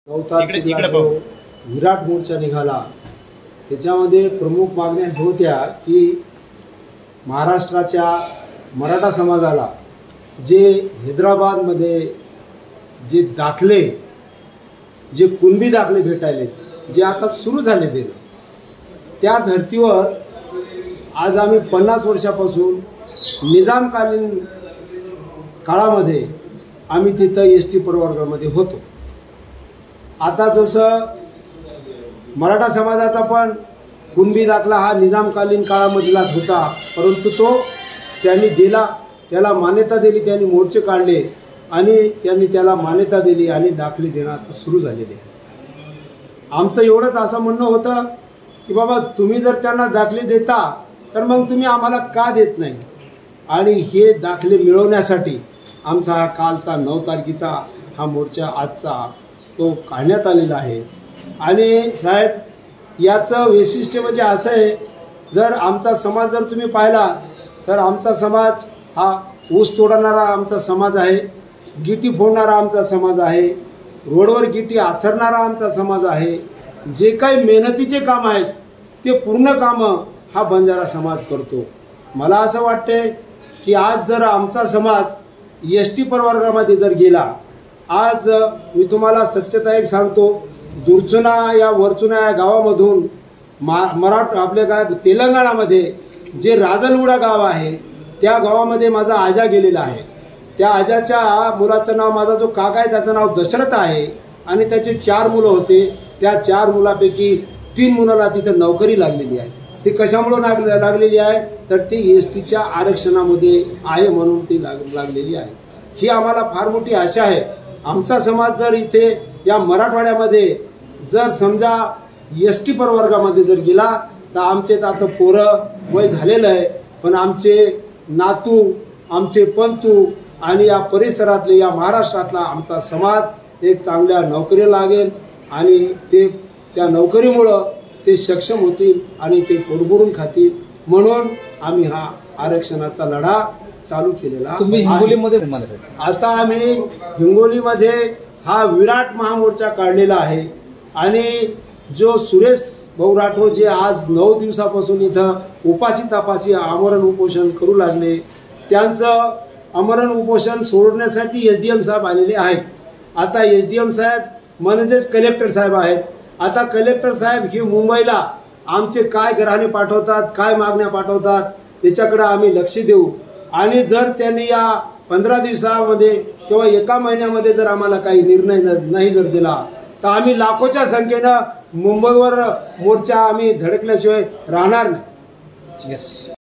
9 तारखेला जो विराट मोर्चा निघाला त्याच्यामध्ये प्रमुख मागण्या होत्या की महाराष्ट्राच्या मराठा समाजाला जे हैदराबादमध्ये जे दाखले जे कुणबी दाखले भेटायले जे आता सुरू झाले देणं त्या धर्तीवर आज आम्ही 50 वर्षापासून निजामकालीन काळामध्ये आम्ही तिथं एसटी प्रवर्गामध्ये होतो। आता जसं मराठा समाजाचा पण कुणबी दाखला हा निजामकालीन काळामधलाच होता, परंतु तो त्यांनी दिला, त्याला मान्यता दिली, त्यांनी मोर्चे काढले आणि त्यांनी त्याला मान्यता दिली आणि दाखले देणं आता सुरू झालेले आहे। आमचं एवढंच असं म्हणणं होतं की बाबा तुम्ही जर त्यांना दाखले देता तर मग तुम्ही आम्हाला का देत नाही, आणि हे दाखले मिळवण्यासाठी आमचा हा कालचा 9 तारखेचा हा मोर्चा आजचा तो काढण्यात आलेला आहे। आणि साहेब याचं वैशिष्ट्य म्हणजे असं आहे, जर आमचा समाज जर तुम्ही पाहिला तर आमचा समाज हा ऊस तोडणारा आमचा समाज आहे, गिटी फोडणारा आमचा समाज आहे, रोडवर गिटी आथरणारा आमचा समाज आहे। जे काही मेहनतीचे काम आहेत ते पूर्ण कामं हा बंजारा समाज करतो। मला असं वाटते की आज जर आमचा समाज एसटी प्रवर्गामध्ये जर गेला, आज मी तुम्हाला सत्यता एक सांगतो, दुर्चुना या वरचुना या गावामधून आपल्या काय तेलंगणामध्ये जे राजलगुडा गाव आहे त्या गावामध्ये माझा आजा गेलेला आहे। त्या आजाच्या मुलाचं नाव, माझा जो काका आहे त्याचं नाव दशरथ आहे आणि त्याचे 4 मुलं होते। त्या 4 मुलापैकी 3 मुलाला तिथं नोकरी लागलेली आहे। ती कशामुळे लागलेली आहे तर ती एसटीच्या आरक्षणामध्ये आहे म्हणून ती लागलेली आहे। ही आम्हाला फार मोठी आशा आहे। आमचा समाज जर इथे या मराठवाड्यामध्ये जर समजा एसटी प्रवर्गामध्ये जर गेला तर आमचे आता पोरं वय झालेलं आहे, पण आमचे नातू, आमचे पंतू आणि या परिसरातले या महाराष्ट्रातला आमचा समाज एक चांगल्या नोकरीला लागेल आणि ते त्या नोकरीमुळं ते सक्षम होतील आणि ते पोटभरून खातील, म्हणून आम्ही हा आरक्षणाचा लढा चालू केलेला आहे। आता आम्ही हिंगोलीमध्ये हा विराट महामोर्चा काढलेला आहे आणि जो सुरेश भाऊ राठोड जे आज 9 दिवसापासून इथं उपाशी तापासी आमरण उपोषण करू लागले, त्यांचं आमरण उपोषण सोडण्यासाठी एसडीएम साहेब आलेले आहेत। आता एसडीएम साहेब म्हणजेच कलेक्टर साहेब आहेत। आता कलेक्टर साहेब हे मुंबईला आमचे काय घराणे पाठवतात, काय मागण्या पाठवतात त्याच्याकडे आम्ही लक्ष देऊ, आणि जर त्यांनी या 15 दिवसामध्ये किंवा 1 महिन्यामध्ये जर आम्हाला काही निर्णय नाही जर दिला तर आम्ही लाखोच्या संख्येनं मुंबईवर मोर्चा आम्ही धडकल्याशिवाय राहणार नाही।